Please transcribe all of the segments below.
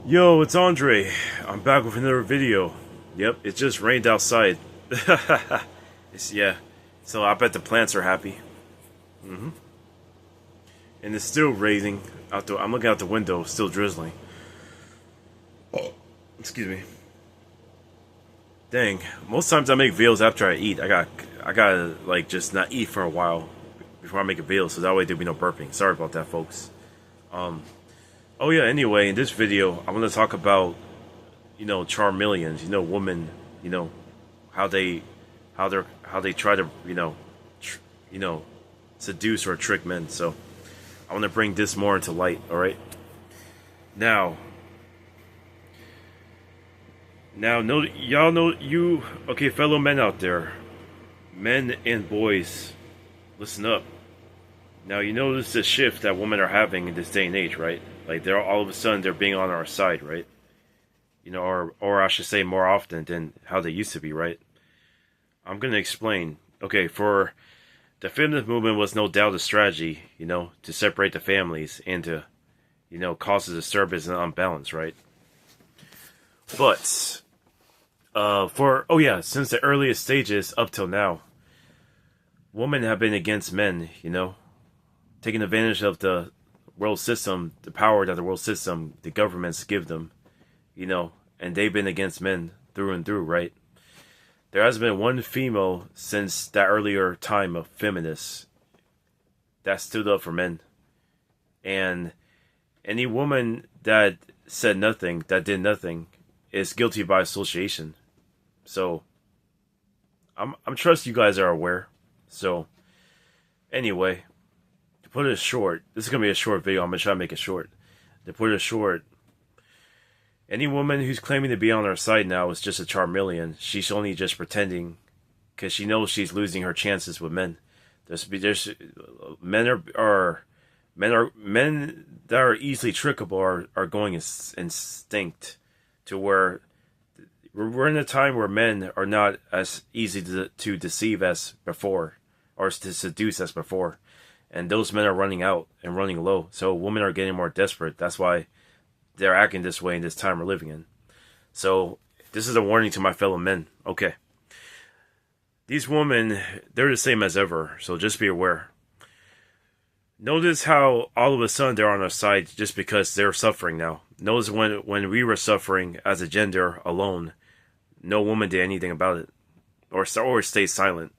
Yo, it's Andre. I'm back with another video. Yep, it just rained outside. Yeah, so I bet the plants are happy. And it's still raining out the. I'm looking out the window, still drizzling. Excuse me. Dang, most times I make videos after I eat. I gotta like just not eat for a while before I make a video, so that way there'll be no burping. Sorry about that, folks. Oh yeah. Anyway, in this video, I'm gonna talk about charmeleons. Women. You know how they how they try to tr- you know seduce or trick men. So I want to bring this more into light. All right. Now, know y'all know you. Okay, fellow men out there, men and boys, listen up. Now you notice the shift that women are having in this day and age, right? Like they're all of a sudden they're being on our side, right? Or I should say more often than how they used to be, right? I'm gonna explain. Okay, for the feminist movement was no doubt a strategy, to separate the families and to, cause a disturbance and unbalance, right? But since the earliest stages up till now, women have been against men, taking advantage of the world system, the power that the world system, the governments give them, and they've been against men through and through, right? There hasn't been one female since that earlier time of feminists that stood up for men. And any woman that said nothing, that did nothing, is guilty by association. So I'm trust you guys are aware. So anyway, to put it short, this is gonna be a short video. I'm gonna try to make it short. To put it short, any woman who's claiming to be on our side now is just a charmeleon. She's only just pretending because she knows she's losing her chances with men. There's men that are easily trickable are going instinct to where we're in a time where men are not as easy to deceive as before or to seduce as before, and those men are running out and running low. So women are getting more desperate. That's why they're acting this way in this time we're living in. So this is a warning to my fellow men. Okay. These women, they're the same as ever, so just be aware. Notice how all of a sudden they're on our side just because they're suffering now. Notice when we were suffering as a gender alone, no woman did anything about it. Or stayed silent.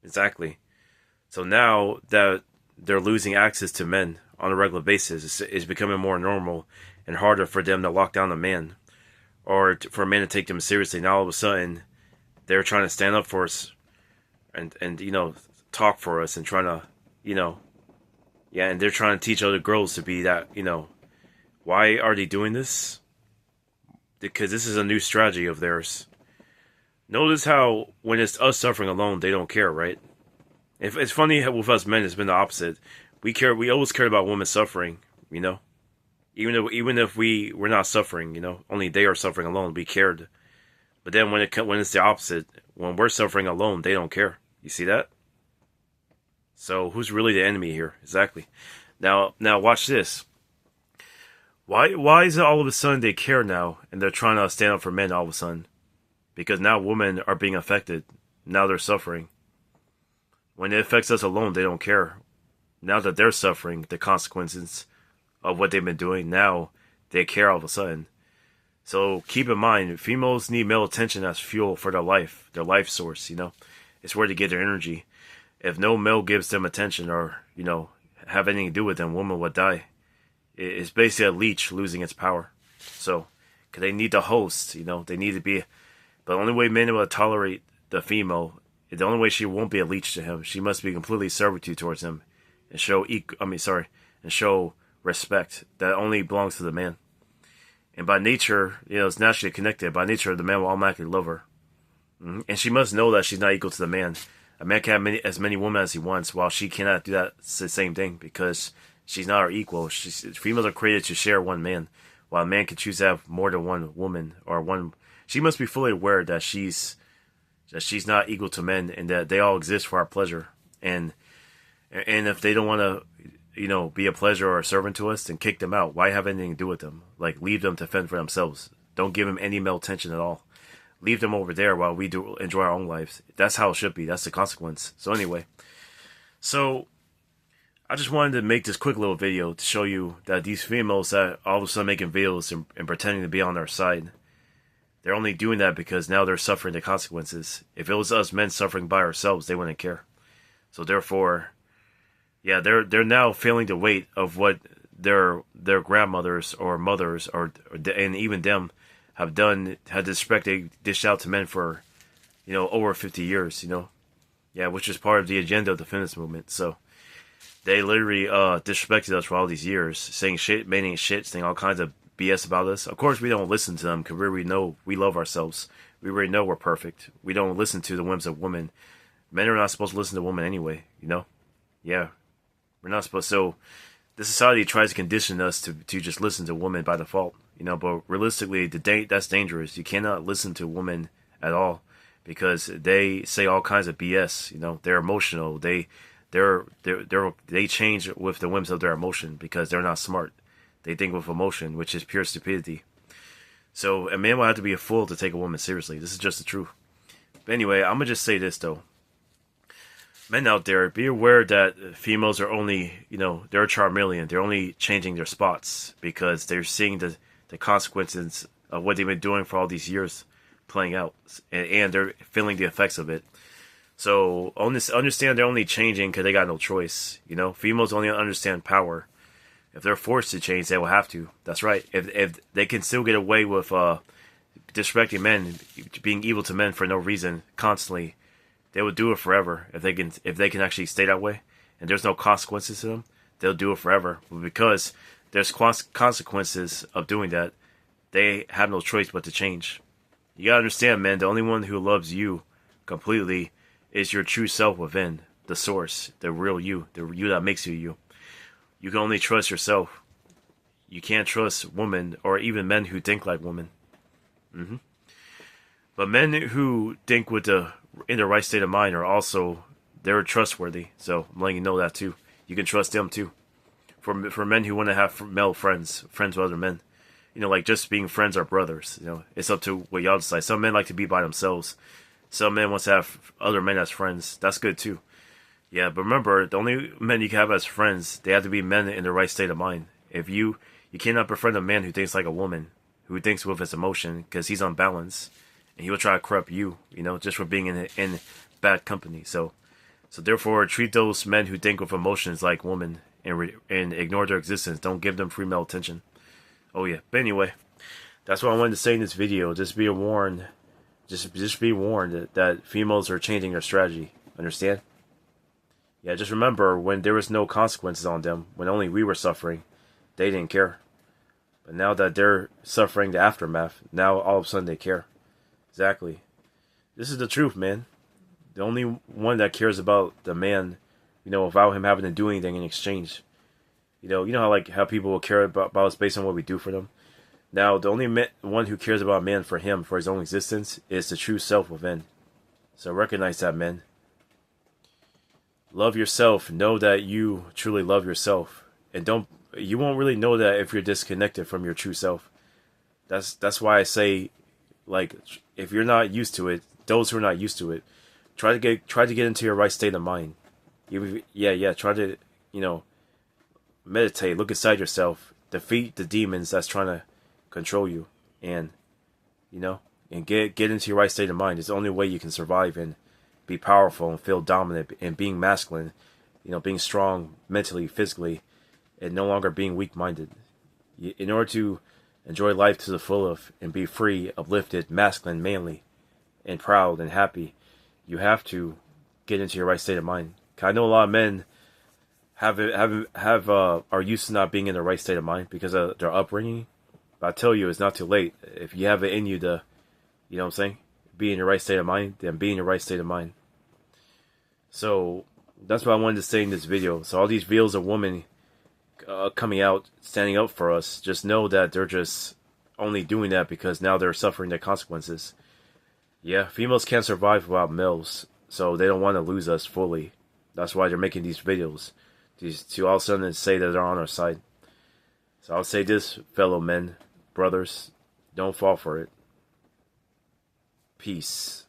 Exactly. So now that they're losing access to men on a regular basis, it's becoming more normal and harder for them to lock down a man or for a man to take them seriously. Now all of a sudden they're trying to stand up for us and talk for us and trying to and they're trying to teach other girls to be that. Why are they doing this? Because this is a new strategy of theirs. Notice how when it's us suffering alone, they don't care, right? If it's funny how with us men, it's been the opposite. We always cared about women suffering, even if we were not suffering, only they are suffering alone, we cared. But then when it's the opposite, when we're suffering alone, they don't care. You see that? So who's really the enemy here? Exactly. Now watch this. Why is it all of a sudden they care now and they're trying to stand up for men all of a sudden? Because now women are being affected. Now they're suffering. When it affects us alone, they don't care. Now that they're suffering the consequences of what they've been doing, now they care all of a sudden. So keep in mind, females need male attention as fuel for their life source, It's where they get their energy. If no male gives them attention or, have anything to do with them, women would die. It's basically a leech losing its power. So, because they need the host, they need to be. But the only way men will tolerate the female, the only way she won't be a leech to him, she must be completely servitude towards him and show respect that only belongs to the man. And by nature, it's naturally connected. By nature, the man will automatically love her. And she must know that she's not equal to the man. A man can have as many women as he wants, while she cannot do that the same thing because she's not her equal. Females are created to share one man, while a man can choose to have more than one woman or one. She must be fully aware that she's not equal to men and that they all exist for our pleasure. And if they don't want to be a pleasure or a servant to us, then kick them out. Why have anything to do with them? Like, leave them to fend for themselves. Don't give them any male attention at all. Leave them over there while we do enjoy our own lives. That's how it should be. That's the consequence. So anyway, I just wanted to make this quick little video to show you that these females that all of a sudden making videos and pretending to be on our side, they're only doing that because now they're suffering the consequences. If it was us men suffering by ourselves, they wouldn't care. So therefore, yeah, they're now feeling the weight of what their grandmothers or mothers and even them have done, had disrespect they dished out to men for, over 50 years, Yeah, which is part of the agenda of the feminist movement. So they literally disrespected us for all these years, saying shit, meaning shit, saying all kinds of BS about us. Of course, we don't listen to them because we already know we love ourselves. We already know we're perfect. We don't listen to the whims of women. Men are not supposed to listen to women anyway, Yeah, we're not supposed. So the society tries to condition us to just listen to women by default, But realistically, that's dangerous. You cannot listen to women at all because they say all kinds of BS. They're emotional. They change with the whims of their emotion because they're not smart. They think with emotion, which is pure stupidity. So a man will have to be a fool to take a woman seriously. This is just the truth. But anyway, I'm gonna just say this though. Men out there, be aware that females are only, they're a charmeleon. They're only changing their spots because they're seeing the consequences of what they've been doing for all these years playing out, and they're feeling the effects of it. So understand they're only changing because they got no choice. Females only understand power. If they're forced to change, they will have to. That's right. If they can still get away with disrespecting men, being evil to men for no reason constantly, they would do it forever. If they can actually stay that way, and there's no consequences to them, they'll do it forever. But because there's consequences of doing that, they have no choice but to change. You gotta understand, man. The only one who loves you completely is your true self within, the source, the real you, the you that makes you you. You can only trust yourself. You can't trust women or even men who think like women. But men who think in the right state of mind they're trustworthy. So I'm letting you know that too. You can trust them too. For men who want to have male friends with other men, like just being friends or brothers. It's up to what y'all decide. Some men like to be by themselves. Some men want to have other men as friends. That's good too. Yeah, but remember, the only men you can have as friends, they have to be men in the right state of mind. If you cannot befriend a man who thinks like a woman, who thinks with his emotion, because he's unbalanced, and he will try to corrupt you, just for being in bad company. So therefore, treat those men who think with emotions like women and ignore their existence. Don't give them free male attention. Oh yeah, but anyway, that's what I wanted to say in this video. Just be warned. Just be warned that females are changing their strategy. Understand? Yeah, just remember when there was no consequences on them, when only we were suffering, they didn't care. But now that they're suffering the aftermath, now all of a sudden they care. Exactly. This is the truth, man. The only one that cares about the man, without him having to do anything in exchange. You know how people will care about us based on what we do for them. Now, the only one who cares about a man for his own existence, is the true self within. So recognize that, men. Love yourself. Know that you truly love yourself, and you won't really know that if you're disconnected from your true self. That's why I say, like, if you're not used to it, those who are not used to it, try to get into your right state of mind. Try to meditate, look inside yourself, defeat the demons that's trying to control you, and get into your right state of mind. It's the only way you can survive and be powerful and feel dominant and being masculine, being strong mentally, physically, and no longer being weak-minded. In order to enjoy life to the fullest and be free, uplifted, masculine, manly, and proud and happy, you have to get into your right state of mind. 'Cause I know a lot of men are used to not being in the right state of mind because of their upbringing. But I tell you, it's not too late. If you have it in you to, be in your right state of mind, then be in your right state of mind. So that's what I wanted to say in this video. So all these videos of women coming out, standing up for us, just know that they're just only doing that because now they're suffering the consequences. Yeah, females can't survive without males, so they don't want to lose us fully. That's why they're making these videos. to all of a sudden say that they're on our side. So I'll say this, fellow men, brothers, don't fall for it. Peace.